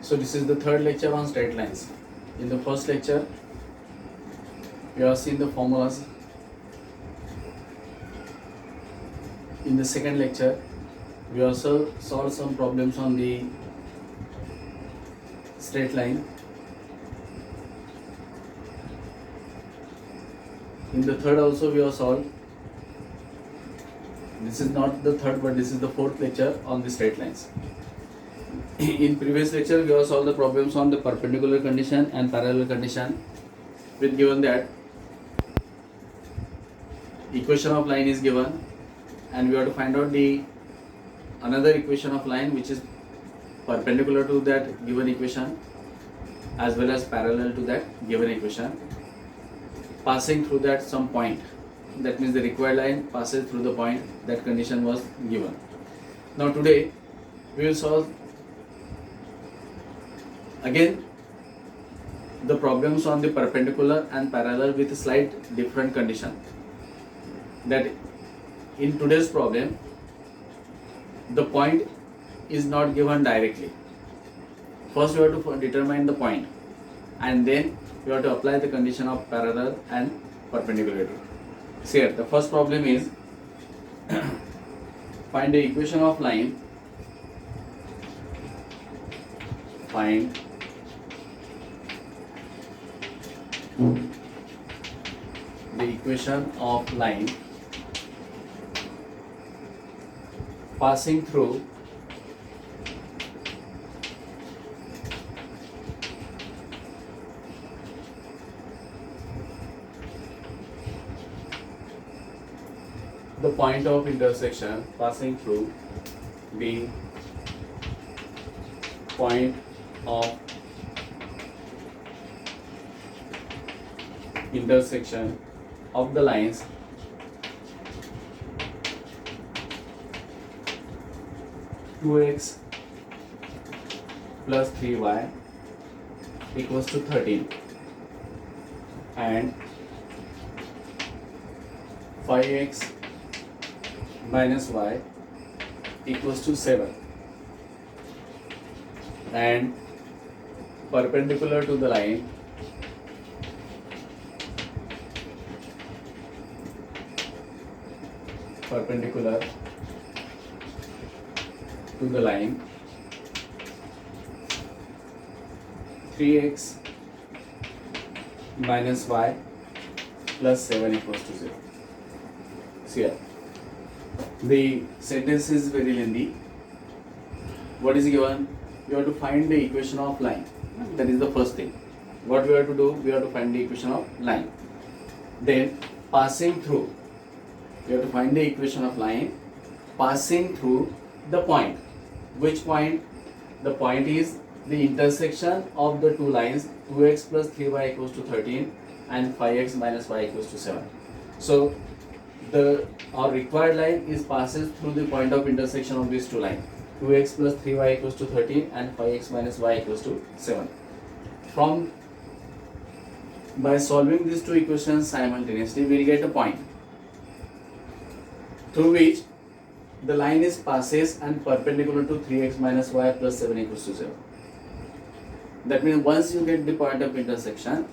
So this is the third lecture on straight lines. In the first lecture, we have seen the formulas. In the second lecture, we also solved some problems on the straight line. In the third also we have solved. This is not the third, but this is the fourth lecture on the straight lines. In previous lecture, we have solved the problems on the perpendicular condition and parallel condition. With given that equation of line is given, and we have to find out the another equation of line which is perpendicular to that given equation as well as parallel to that given equation, passing through that some point. That means the required line passes through the point that condition was given. Now today we will solve again the problems on the perpendicular and parallel with a slight different condition. That in today's problem the point is not given directly. First we have to determine the point, and then we have to apply the condition of parallel and perpendicularity. So here the first problem is find the equation of line. Find the equation of line passing through the point of intersection, passing through the point of intersection of the lines (2x plus 3y equals to 13) and 5x minus y equals to 7, and perpendicular to the line perpendicular to the line 3x minus y plus 7 equals to 0. See here, the sentence is very lengthy. What is given? You have to find the equation of line. That is the first thing. What we have to do? We have to find the equation of line. Then passing through. We have to find the equation of line passing through the point. Which point? The point is the intersection of the two lines 2x plus 3y equals to 13 and 5x minus y equals to 7. So our required line is passes through the point of intersection of these two lines 2x plus 3y equals to 13 and 5x minus y equals to 7. By solving these two equations simultaneously, we will get a point through which the line is passes and perpendicular to 3x minus y plus 7 equals to 0. That means once you get the point of intersection,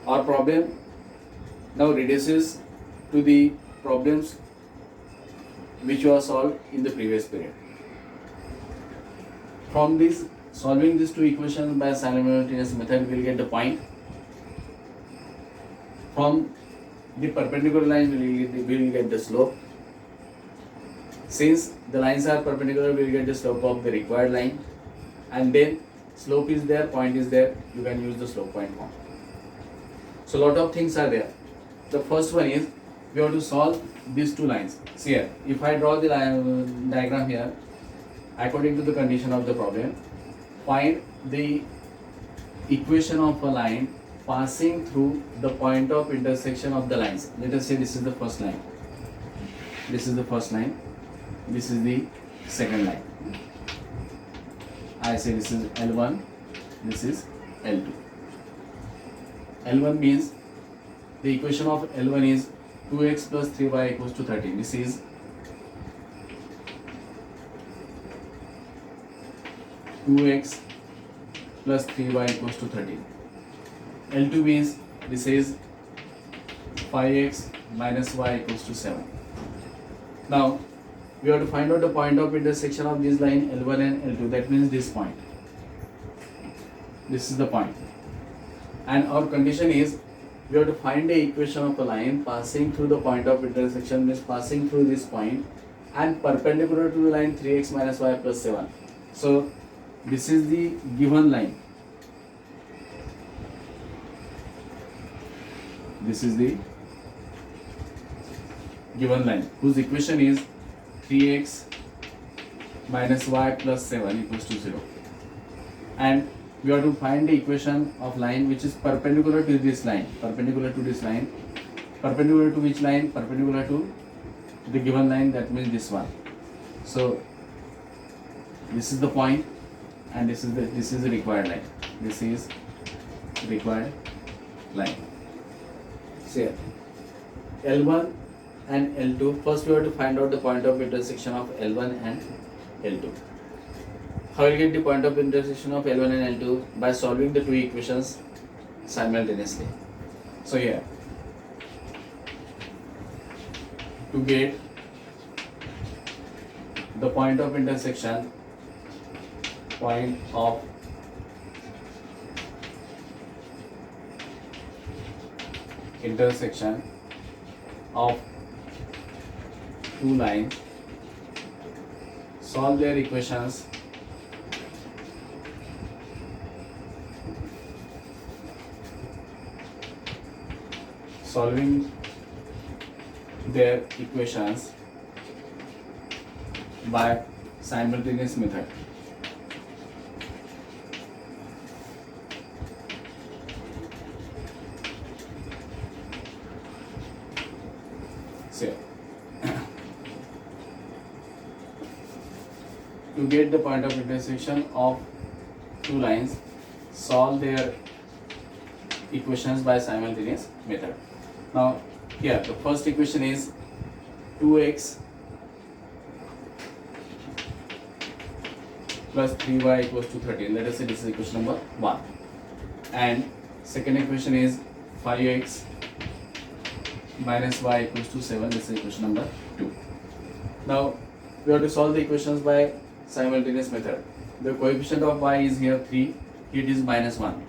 our problem now reduces to the problems which were solved in the previous period. From this, solving these two equations by simultaneous method, we will get the point. From the perpendicular line, we will get the slope. Since the lines are perpendicular, we will get the slope of the required line, and then slope is there, point is there, you can use the slope point form. So lot of things are there. The first one is we have to solve these two lines. See here, if I draw the diagram here, according to the condition of the problem, find the equation of a line passing through the point of intersection of the lines. Let us say this is the first line. This is the first line. This is the second line. I say this is L1, this is L2. L1 means the equation of L1 is 2x plus 3y equals to 13. This is 2x plus 3y equals to 13. L2 means this is 5x minus y equals to 7. Now we have to find out the point of intersection of this line L1 and L2. That means this point. This is the point. And our condition is we have to find the equation of a line passing through the point of intersection, means passing through this point and perpendicular to the line 3x minus y plus 7. So this is the given line. This is the given line whose equation is 3x minus y plus 7 equals to 0. And we have to find the equation of line which is perpendicular to this line. Perpendicular to this line. Perpendicular to which line? Perpendicular to the given line, that means this one. So this is the point and this is the required line. This is required line. So here L1 and L2, first we have to find out the point of intersection of L1 and L2. How will you get the point of intersection of L1 and L2? By solving the two equations simultaneously. So here, to get the point of intersection of two lines, solve their equations by simultaneous method. So to get the point of intersection of two lines, solve their equations by simultaneous method. Now here the first equation is 2x plus 3y equals to 13. Let us say this is equation number 1. And second equation is 5x minus y equals to 7. This is equation number 2. Now we have to solve the equations by simultaneous method. The coefficient of y is here 3, here it is minus 1.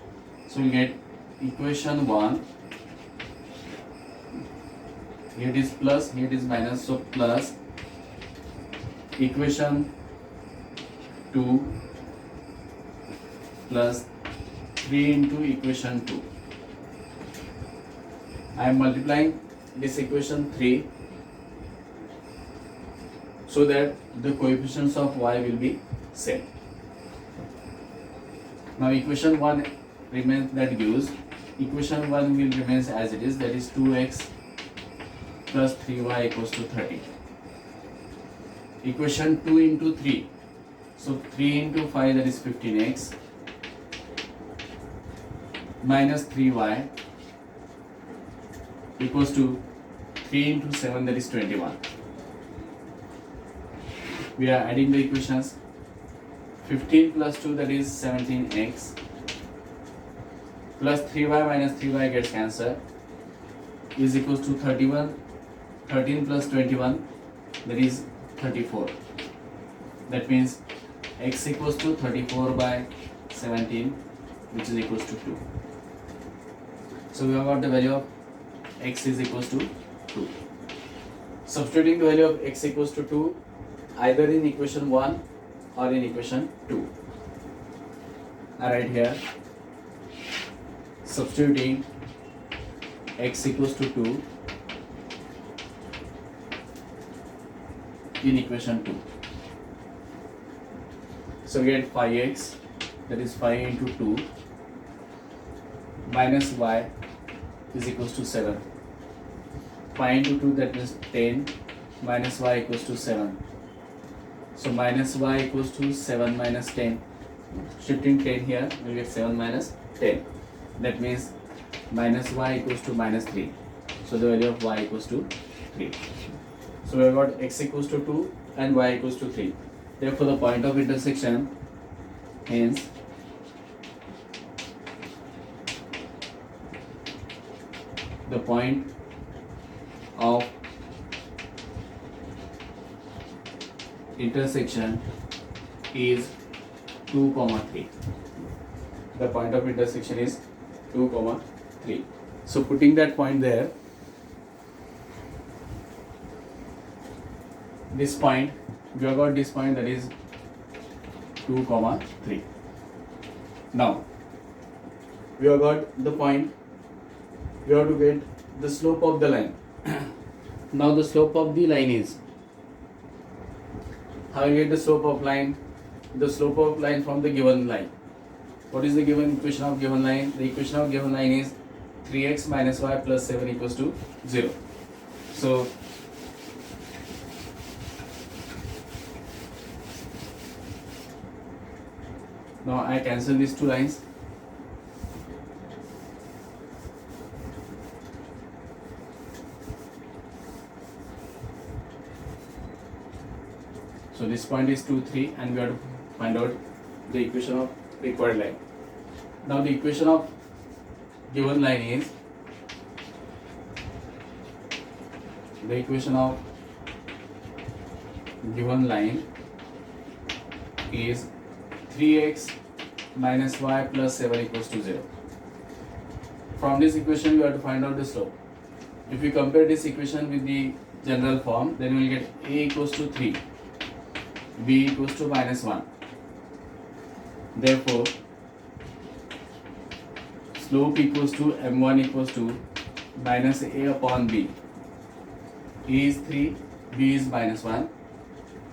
So we get equation 1, here it is plus, here it is minus, so plus equation 2 plus 3 into equation 2. I am multiplying this equation 3 so that the coefficients of y will be same. Now equation 1 remains, that gives equation 1 will remains as it is, that is 2x plus 3y equals to 30. Equation 2 into 3, so 3 into 5, that is 15x minus 3y equals to 3 into 7, that is 21. We are adding the equations. 15 plus 2, that is 17x plus 3y minus 3y gets cancelled, is equals to 31. 13 plus 21, that is 34. That means x equals to 34 by 17, which is equals to 2. So we have got the value of x is equals to 2. Substituting the value of x equals to 2 either in equation 1 or in equation 2. I write here, substituting x equals to 2 in equation 2. So we get 5x, that is 5 into 2 minus y is equals to 7. 5 into 2, that is 10 minus y equals to 7. So minus y equals to 7 minus 10. Shifting 10 here, we get 7 minus 10. That means minus y equals to minus 3. So the value of y equals to 3. So we have got x equals to 2 and y equals to 3. Therefore the point of intersection Hence, the point of intersection is 2, 3. The point of intersection is 2, 3. So putting that point there, this point, we have got this point, that is 2, 3. Now, we have got the point, we have to get the slope of the line. Now the slope of the line is, how you get the slope of line? The slope of line from the given line. What is the given equation of given line? The equation of given line is 3x minus y plus 7 equals to 0. So, now I cancel these two lines. So this point is 2, 3, and we have to find out the equation of required line. Now the equation of given line is, the equation of given line is 3x minus y plus 7 equals to 0. From this equation, we have to find out the slope. If we compare this equation with the general form, then we will get a equals to 3, b equals to minus 1. Therefore, slope equals to m1 equals to minus a upon b. A is 3, b is minus 1.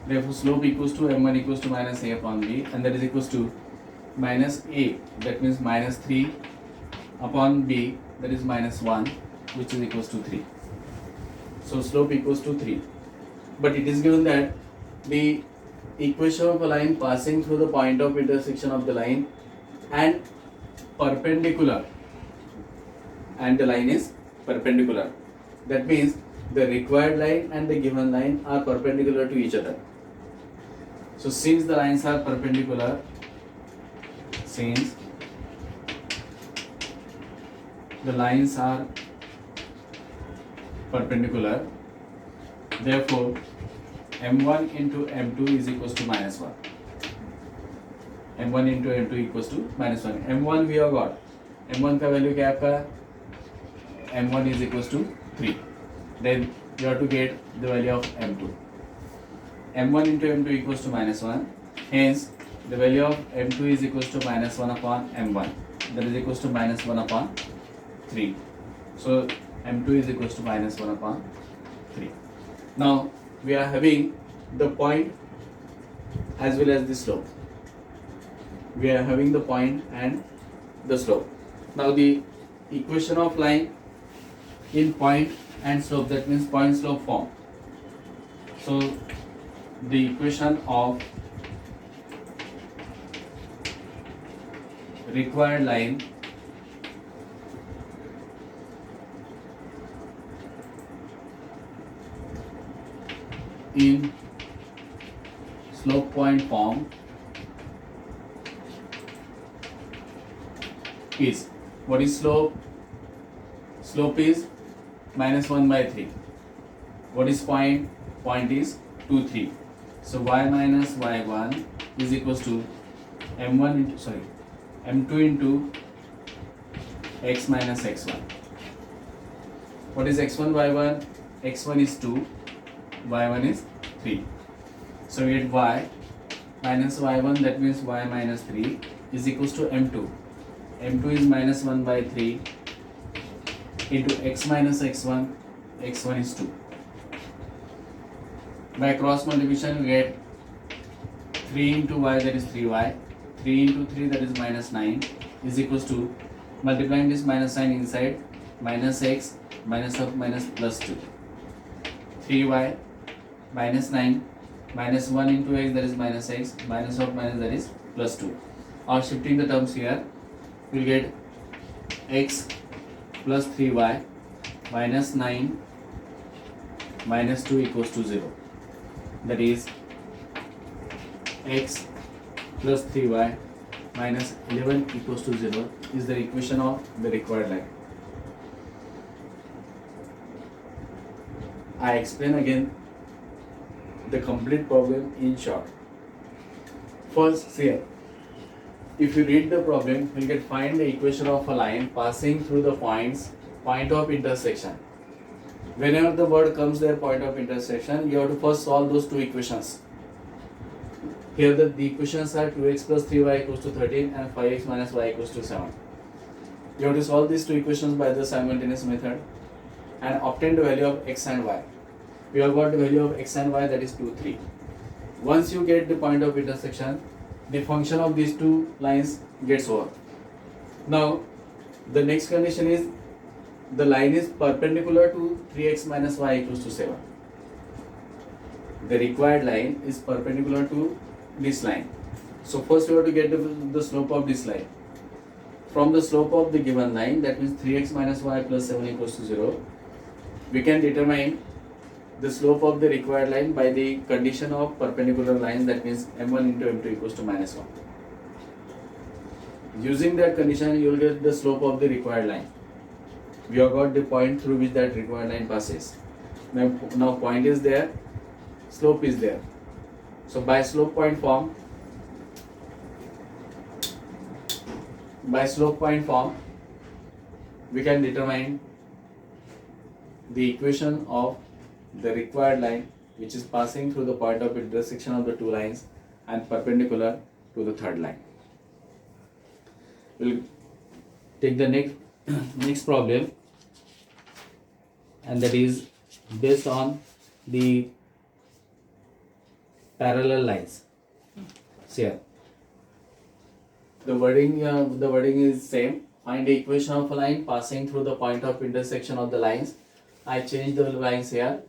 Therefore, slope equals to m1 equals to minus a upon b, and that is equals to minus a, that means minus 3 upon b, that is minus 1, which is equals to 3. So slope equals to 3. But it is given that the equation of a line passing through the point of intersection of the line and perpendicular, and the line is perpendicular. That means the required line and the given line are perpendicular to each other. So since the lines are perpendicular, since the lines are perpendicular, therefore m1 into m2 is equals to minus 1. m1 into m2 equals to minus 1. m1 we have got, m1 का value क्या है आपका? m1 is equals to 3. Then you have to get the value of m2. m1 into m2 equals to minus 1. Hence, the value of m2 is equals to minus 1 upon m1. That is equals to minus 1 upon 3. So, m2 is equals to minus 1 upon 3. Now, we are having the point as well as the slope. We are having the point and the slope. Now, the equation of line in point and slope, that means point slope form. So, the equation of required line in slope point form is, what is slope? Slope is minus 1 by 3. What is point? Point is 2, 3. So y minus y1 is equals to m2 into x minus x1. What is x1, y1? x1 is 2, y1 is 3. So we get y minus y1, that means y minus 3 is equals to m2. m2 is minus 1 by 3 into x minus x1, x1 is 2. By cross multiplication we get 3 into y, that is 3y, 3 into 3, that is minus 9, is equals to, multiplying this minus sign inside, minus x minus of minus plus 2. 3y minus 9 minus 1 into x, that is minus x, minus of minus, that is plus 2. Or shifting the terms here, we will get x plus 3y minus 9 minus 2 equals to 0. That is x plus 3y minus 11 equals to 0 is the equation of the required line. I explain again the complete problem in short. First, see here. If you read the problem, you can find the equation of a line passing through the point of intersection. Whenever the word comes there, point of intersection, you have to first solve those two equations. Here the equations are 2x plus 3y equals to 13 and 5x minus y equals to 7. You have to solve these two equations by the simultaneous method and obtain the value of x and y. We have got the value of x and y, that is 2, 3. Once you get the point of intersection, the function of these two lines gets over. Now, the next condition is the line is perpendicular to 3x minus y equals to 7. The required line is perpendicular to this line. So first we have to get the slope of this line. From the slope of the given line, that means 3x minus y plus 7 equals to 0, we can determine the slope of the required line by the condition of perpendicular lines, that means m1 into m2 equals to minus 1. Using that condition, you will get the slope of the required line. We have got the point through which that required line passes. Now point is there, slope is there. So by slope point form, we can determine the equation of the required line which is passing through the point of intersection of the two lines and perpendicular to the third line. We'll take the next problem, and that is based on the parallel lines. So here the wording is same. Find the equation of a line passing through the point of intersection of the lines. I change the lines here.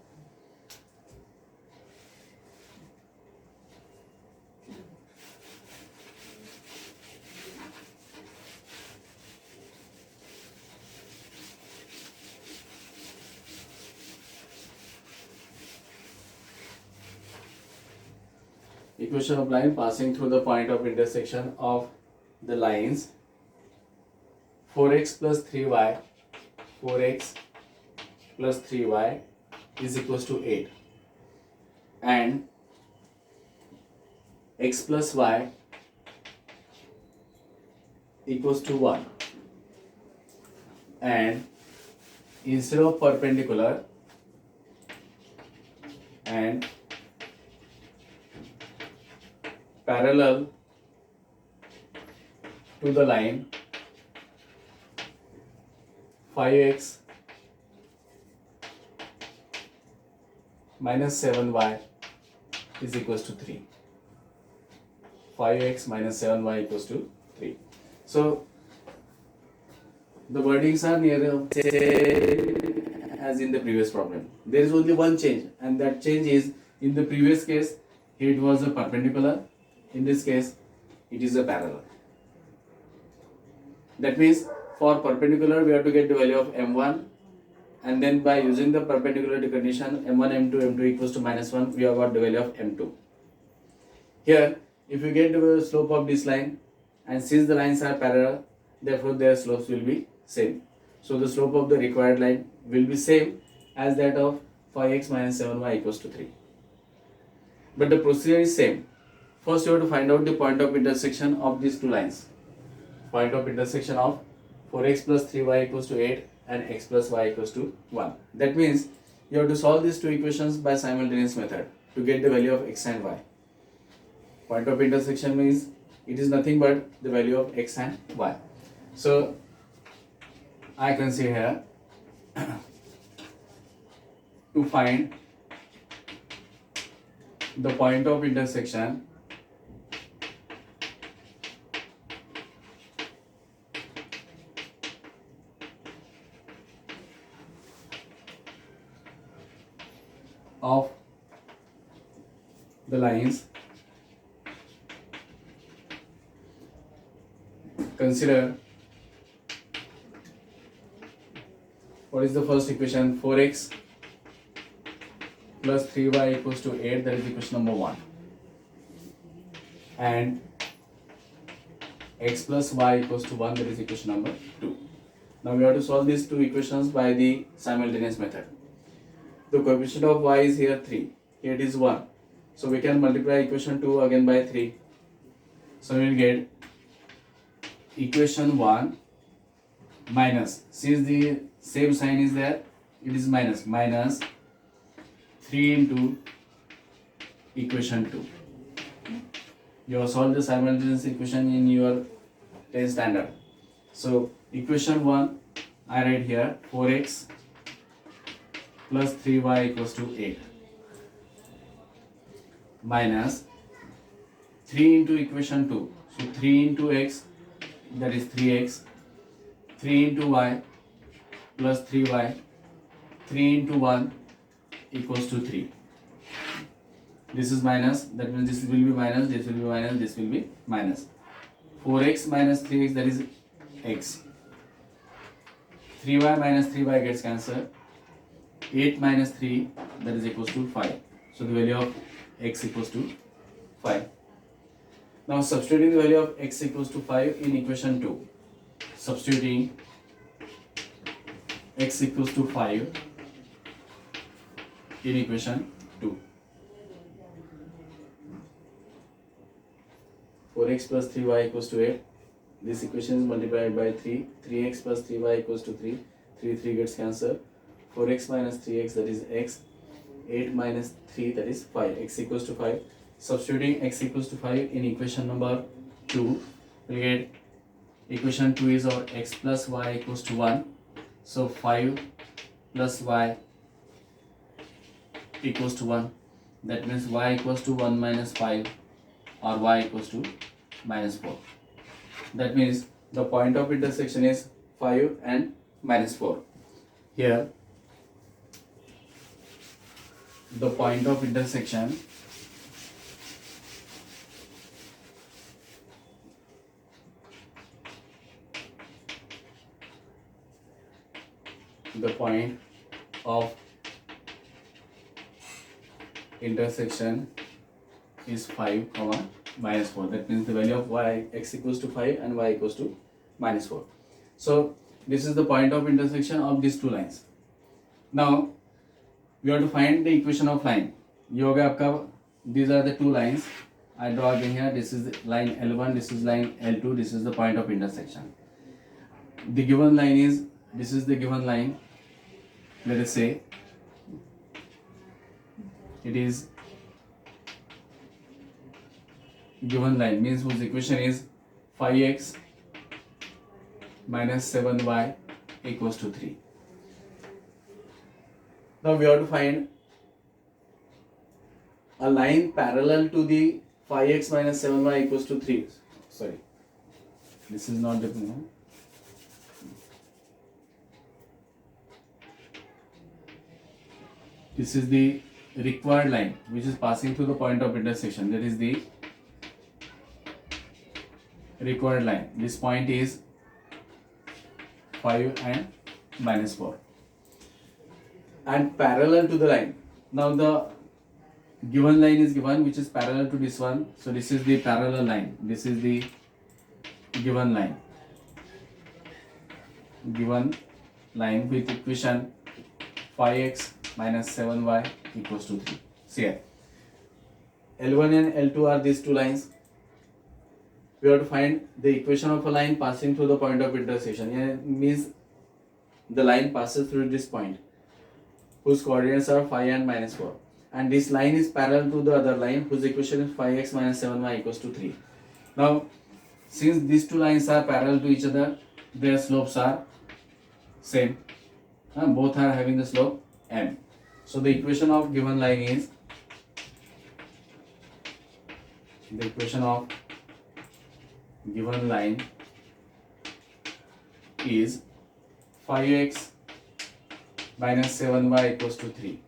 Equation of line passing through the point of intersection of the lines 4x plus 3y is equals to 8 and x plus y equals to 1, and instead of perpendicular and parallel to the line 5x minus 7y is equals to 3. 5x minus 7y equals to 3. So the wordings are near as in the previous problem. There is only one change, and that change is, in the previous case it was a perpendicular, in this case it is a parallel. That means for perpendicular we have to get the value of m1, and then by using the perpendicularity condition m1 m2 m2 equals to minus 1, we have got the value of m2. Here if you get the slope of this line, and since the lines are parallel, therefore their slopes will be same. So the slope of the required line will be same as that of 5x minus 7y equals to 3. But the procedure is same. First you have to find out the point of intersection of these two lines. Point of intersection of 4x plus 3y equals to 8 and x plus y equals to 1. That means you have to solve these two equations by simultaneous method to get the value of x and y. Point of intersection means it is nothing but the value of x and y. So I can say here to find the point of intersection of the lines, consider what is the first equation, 4x plus 3y equals to 8, that is equation number 1, and x plus y equals to 1, that is equation number 2. Now we have to solve these two equations by the simultaneous method. The coefficient of y is here 3, here it is 1. So we can multiply equation 2 again by 3. So we will get equation 1 minus, since the same sign is there, it is minus 3 into equation 2. You have solved the simultaneous equation in your 10th standard. So equation 1, I write here 4x plus 3y equals to 8 minus 3 into equation 2. So 3 into x, that is 3x, 3 into y plus 3y, 3 into 1 equals to 3. This is minus, that means this will be minus, this will be minus, this will be minus. 4x minus 3x, that is x. 3y minus 3y gets cancelled. 8 minus 3, that is equals to 5. So the value of x equals to 5. Now substituting the value of x equals to 5 in equation 2. Substituting x equals to 5 in equation 2. 4x plus 3y equals to 8. This equation is multiplied by 3. 3x plus 3y equals to 3. 3 gets cancelled. 4x minus 3x, that is x. 8 minus 3, that is 5. X equals to 5. Substituting x equals to 5 in equation number 2, we get equation 2 is our x plus y equals to 1. So 5 plus y equals to 1. That means y equals to 1 minus 5 or y equals to minus 4. That means the point of intersection is 5 and minus 4. Here the point of intersection is 5 comma minus 4. That means the value of y, x equals to 5 and y equals to minus 4. So this is the point of intersection of these two lines. Now we have to find the equation of line. ये हो गया आपका, these are the two lines. I draw again here. This is line L1, this is line L2, this is the point of intersection. The given line is, this is the given line. Let us say it is given line, means whose equation is 5x minus 7y equals to 3. Now we have to find a line parallel to the 5x minus 7y equals to 3. Sorry, this is not the this is the required line which is passing through the point of intersection. That is the required line. This point is 5 and minus 4 and parallel to the line. Now the given line is given which is parallel to this one. So this is the parallel line. This is the given line. Given line with equation 5x minus 7y equals to 3. See here, L1 and L2 are these two lines. We have to find the equation of a line passing through the point of intersection. It means the line passes through this point whose coordinates are 5 and minus 4. And this line is parallel to the other line whose equation is 5x minus 7y equals to 3. Now, since these two lines are parallel to each other, their slopes are same. Both are having the slope m. So the equation of given line is, the equation of given line is 5x minus 7y equals to 3.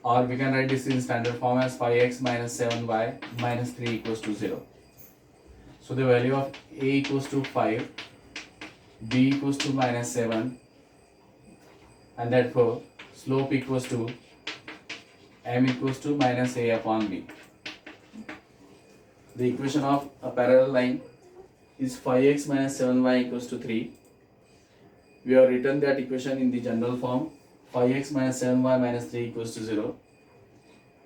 Or we can write this in standard form as 5x minus 7y minus 3 equals to 0. So the value of a equals to 5, b equals to minus 7, and therefore slope equals to m equals to minus a upon b. The equation of a parallel line is 5x minus 7y equals to 3. We have written that equation in the general form. 5x minus 7y minus 3 equals to 0.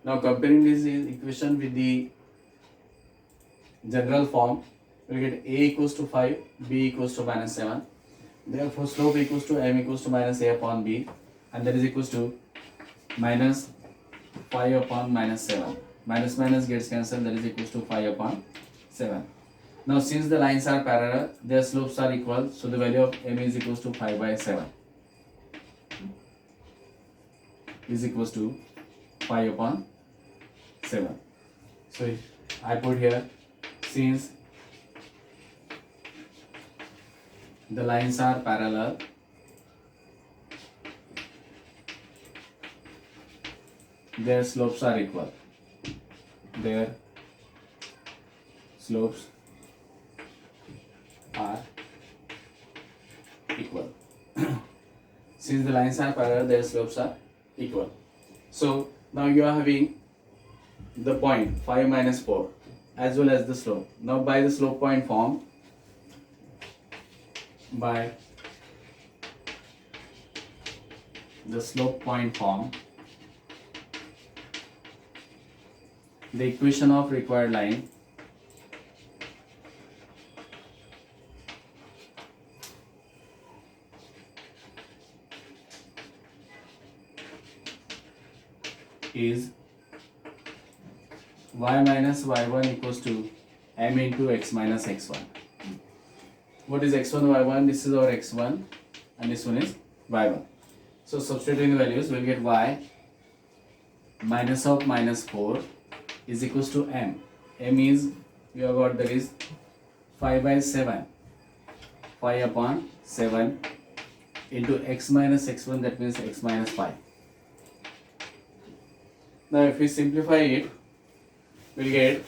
Now comparing this equation with the general form, we get a equals to 5, b equals to minus 7. Therefore slope equals to m equals to minus a upon b, and that is equals to minus 5 upon minus 7. Minus minus gets cancelled, that is equals to 5 upon 7. Now since the lines are parallel, their slopes are equal, so the value of m is equals to 5 by 7 is equals to 5 upon 7. So I put here, since the lines are parallel, their slopes are equal. Their slopes are equal. Since the lines are parallel, their slopes are equal. So now you are having the point 5 minus 4 as well as the slope. Now by the slope point form, the equation of required line is y minus y1 equals to m into x minus x1. What is x1, y1? This is our x1 and this one is y1. So substituting the values, we'll get y minus of minus 4 is equals to m. M is, we have got, that is 5 by 7, 5 upon 7 into x minus x1, that means x minus 5. Now if we simplify it, we'll get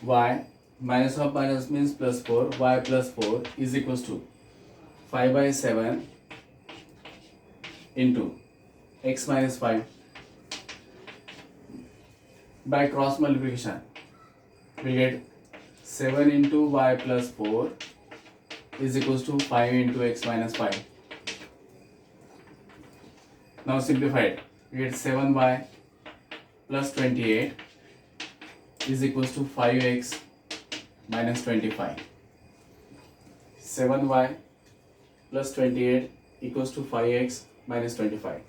y minus of minus means plus 4, y plus 4 is equals to 5 by 7 into x minus 5 by cross multiplication. We get 7 into y plus 4 is equals to 5 into x minus 5. Now simplify it. We get 7y plus 28 is equals to 5x minus 25. 7y plus 28 equals to 5x minus 25.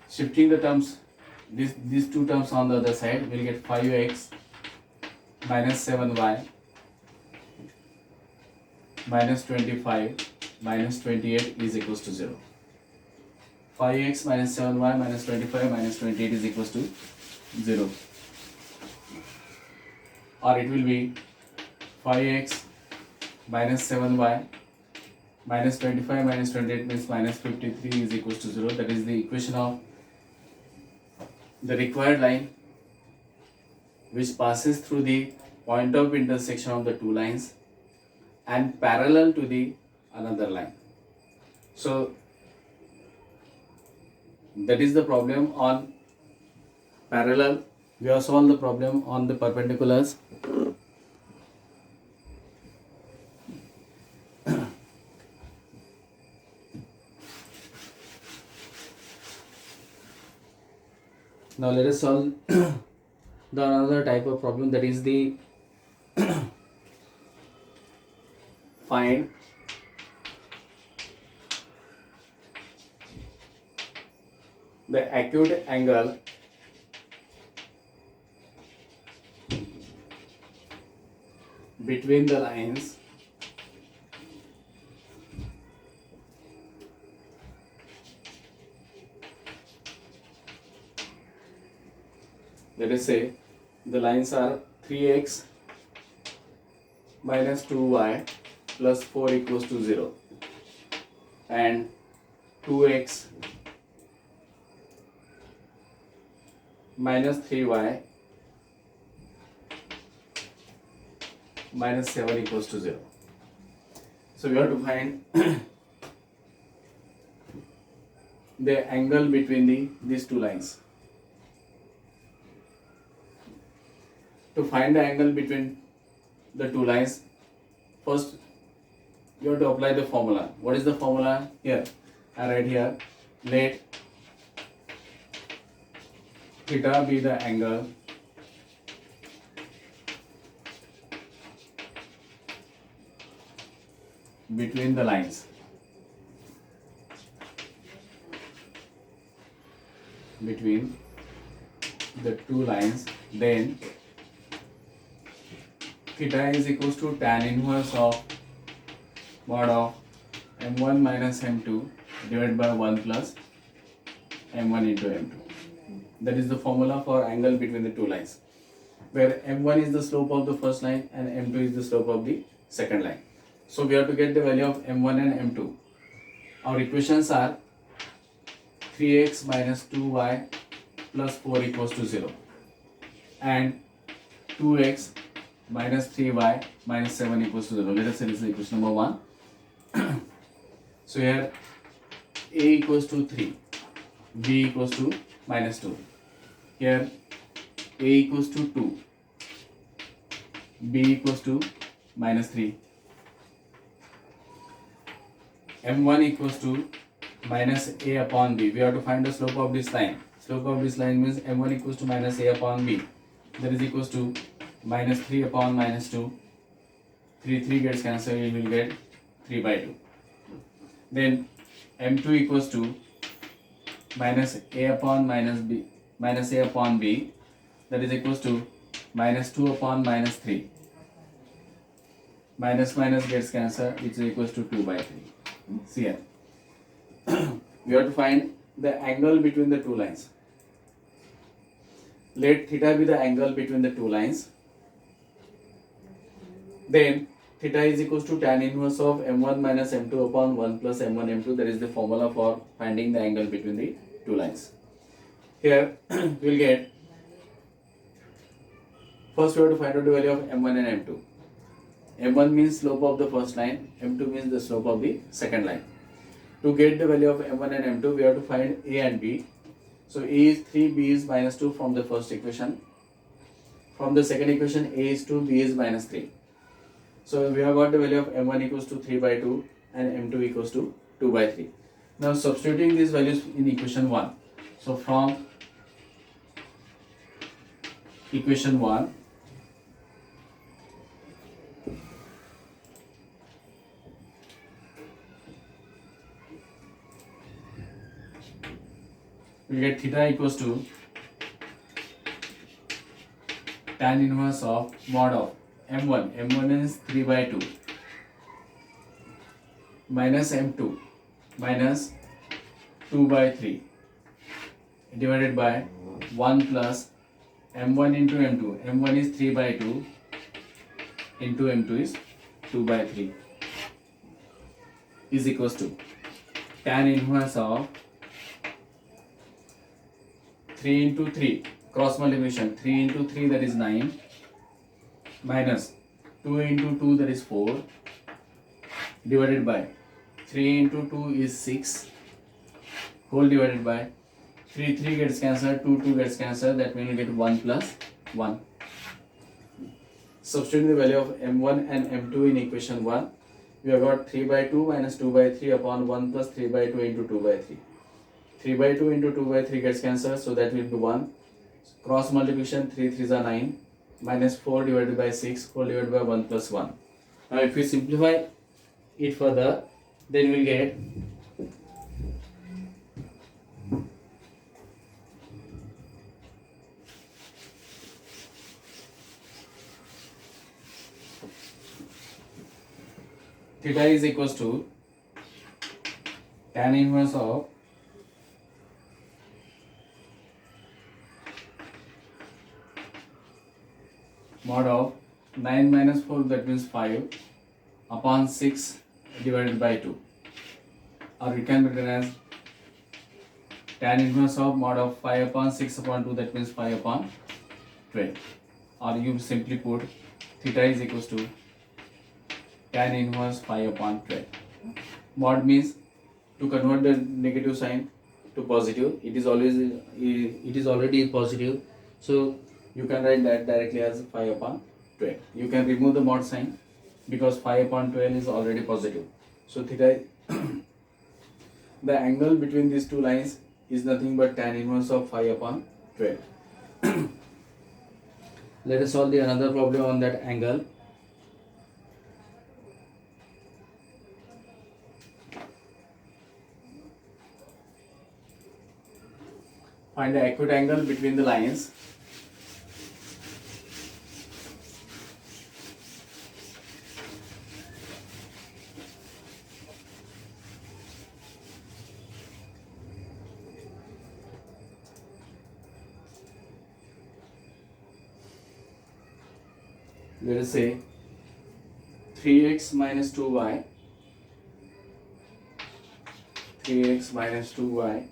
Shifting the terms, these two terms on the other side, we'll get 5x minus 7y minus 25 minus 28 is equals to 0. 5x minus 7y minus 25 minus 28 is equals to 0. Or it will be 5x minus 7y minus 25 minus 28 means minus 53 is equals to 0. That is the equation of the required line which passes through the point of intersection of the two lines and parallel to the another line. So that is the problem on parallel. We have solved the problem on the perpendiculars. Now let us solve the another type of problem, that is the find the acute angle between the lines let us say the lines are 3x minus 2y plus 4 equals to 0 and 2x minus 3y minus 7 equals to 0. So we have to find the angle between these two lines. To find the angle between the two lines, first you have to apply the formula. What is the formula? Here I write here, let theta be the angle between the lines. Between the two lines, then theta is equals to tan inverse of mod of m1 minus m2 divided by 1 plus m1 into m2. That is the formula for angle between the two lines, where m1 is the slope of the first line and m2 is the slope of the second line. So we have to get the value of m1 and m2. Our equations are 3x minus 2y plus 4 equals to 0 and 2x minus 3y minus 7 equals to 0. Let us say this is equation number 1. So here a equals to 3, b equals to minus 2. Here a equals to 2, b equals to minus 3, m1 equals to minus a upon b. We have to find the slope of this line. Slope of this line means m1 equals to minus a upon b. That is equals to minus 3 upon minus 2. 3 gets cancelled, you will get 3 by 2. Then m2 equals to minus a upon minus a upon b. That is equals to minus 2 upon minus 3. Minus gets cancelled, which is equals to 2 by 3. See here. We have to find the angle between the two lines. Let theta be the angle between the two lines. Then theta is equals to tan inverse of m1 minus m2 upon 1 plus m1 m2. That is the formula for finding the angle between the two lines. Here we will get, first we have to find out the value of m1 and m2. m1 means slope of the first line, m2 means the slope of the second line. To get the value of m1 and m2, we have to find a and b. So a is 3, b is minus 2 from the first equation. From the second equation, a is 2, b is minus 3. So we have got the value of m1 equals to 3 by 2 and m2 equals to 2 by 3. Now substituting these values in equation 1. So from equation 1, we get theta equals to tan inverse of mod of m1. m1 is 3 by 2 minus m2 minus 2 by 3 divided by 1 plus m1 into m2. m1 is 3 by 2 into m2 is 2 by 3 is equals to tan inverse of 3 into 3, cross multiplication, 3 into 3 that is 9, minus 2 into 2 that is 4, divided by 3 into 2 is 6, whole divided by 3 gets cancelled, 2 gets cancelled, that means we get 1 plus 1. Substituting the value of m1 and m2 in equation 1, we have got 3 by 2 minus 2 by 3 upon 1 plus 3 by 2 into 2 by 3. 3 by 2 into 2 by 3 gets cancelled, so that will be 1. Cross multiplication, 3 3s are 9, minus 4 divided by 6, whole divided by 1 plus 1. Now if we simplify it further, then we will get theta is equals to tan inverse of mod of 9 minus 4, that means 5, upon 6 divided by 2, or it can be written as tan inverse of mod of 5 upon 6 upon 2, that means 5 upon 12, or you simply put theta is equals to tan inverse 5 upon 12. Mod means to convert the negative sign, to positive, it is already positive, so you can write that directly as 5 upon 12. You can remove the mod sign because 5 upon 12 is already positive. So theta, the angle between these two lines is nothing but tan inverse of 5 upon 12. Let us solve the another problem on that angle. Find the acute angle between the lines. Let us say 3x minus 2y, 3x minus 2y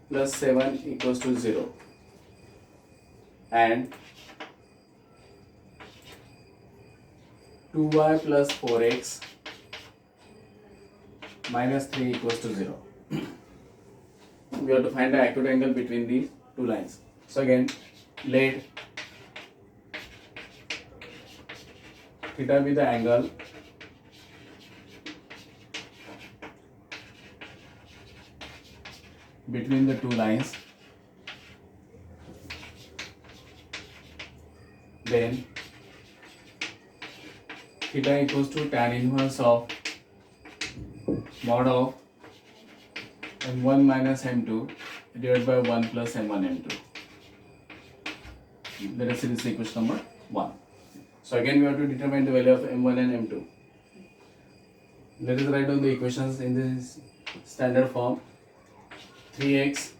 plus 7 equals to 0, and 2y plus 4x minus 3 equals to 0. We have to find the acute angle between these two lines. So again, let theta be the angle between the two lines. Then theta equals to tan inverse of mod of m1 minus m2 divided by 1 plus m1 m2. Let us see this equation number 1. So again we have to determine the value of m1 and m2. Let us write down the equations in this standard form. 3x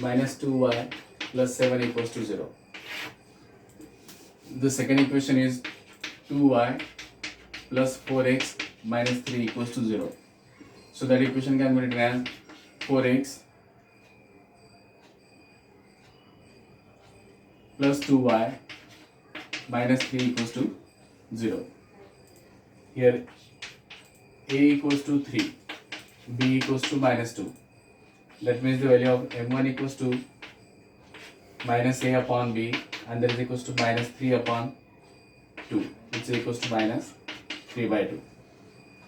minus 2y plus 7 equals to 0. The second equation is 2y plus 4x minus 3 equals to 0. So that equation can be written as 4x plus 2y minus 3 equals to 0. Here a equals to 3, b equals to minus 2. That means the value of m1 equals to minus a upon b, and that is equals to minus 3 upon 2, which is equals to minus 3 by 2.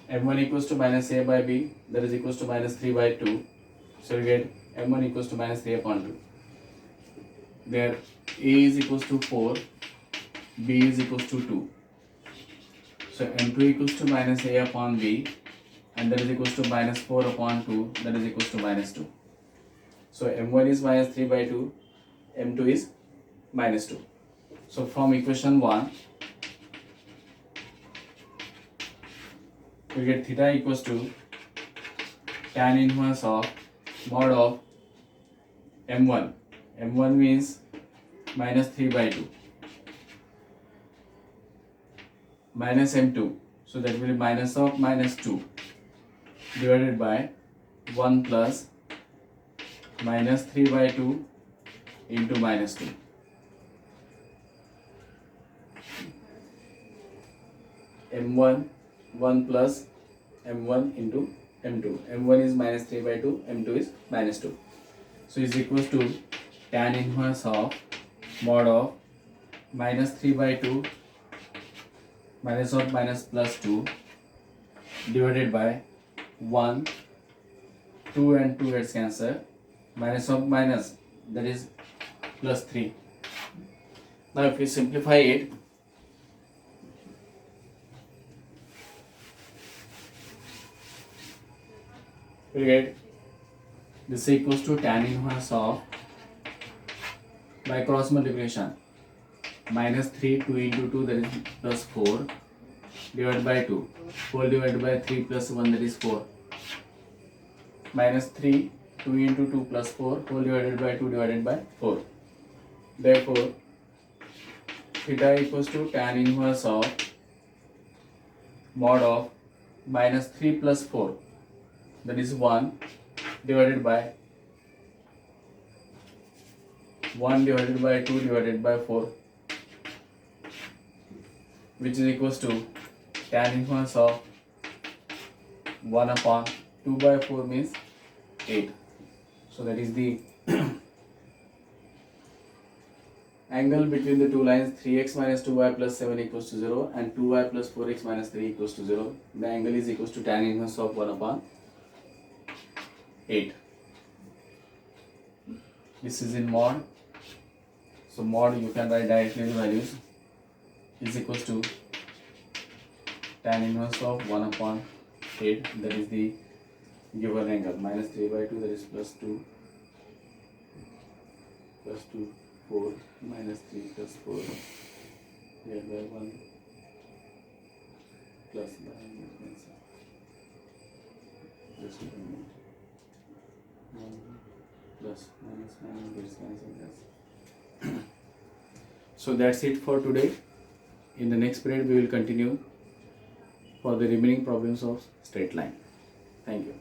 m1 equals to minus a by b, that is equals to minus 3 by 2. So we get m1 equals to minus 3 upon 2. There a is equals to 4, b is equals to 2. So m2 equals to minus a upon b, and that is equals to minus 4 upon 2, that is equals to minus 2. So m1 is minus 3 by 2, m2 is minus 2. So from equation 1, we get theta equals to tan inverse of mod of m1. m1 means minus 3 by 2 minus m2. So that will be minus of minus 2 divided by 1 plus minus 3 by 2 into minus 2. m1 1 plus m1 into m2. m1 is minus 3 by 2, m2 is minus 2. So is equals to tan inverse of mod of minus 3 by 2 minus of minus plus 2 divided by 1, 2 and 2 gets cancelled, minus of minus, that is plus 3. Now if we simplify it, we get this equals to tan inverse of, by cross multiplication, minus 3, 2 into 2, that is plus 4 divided by 2, 4 divided by 3 plus 1, that is 4, minus 3, 2 into 2 plus 4, whole divided by 2 divided by 4. Therefore theta equals to tan inverse of mod of minus 3 plus 4, that is 1 divided by 1 divided by 2 divided by 4, which is equals to tan inverse of 1 upon 2 by 4 means 8. So that is the angle between the two lines 3x minus 2y plus 7 equals to 0 and 2y plus 4x minus 3 equals to 0. The angle is equals to tan inverse of 1 upon 8. This is in mod. So mod you can write directly the values is equals to tan inverse of 1 upon 8, that is the given angle, minus 3 by 2, that is plus 2 4 minus 3 plus 4 divided by 1 plus by plus 1 plus minus gets cancelled. So that's it for today. In the next period we will continue for the remaining problems of straight line. Thank you.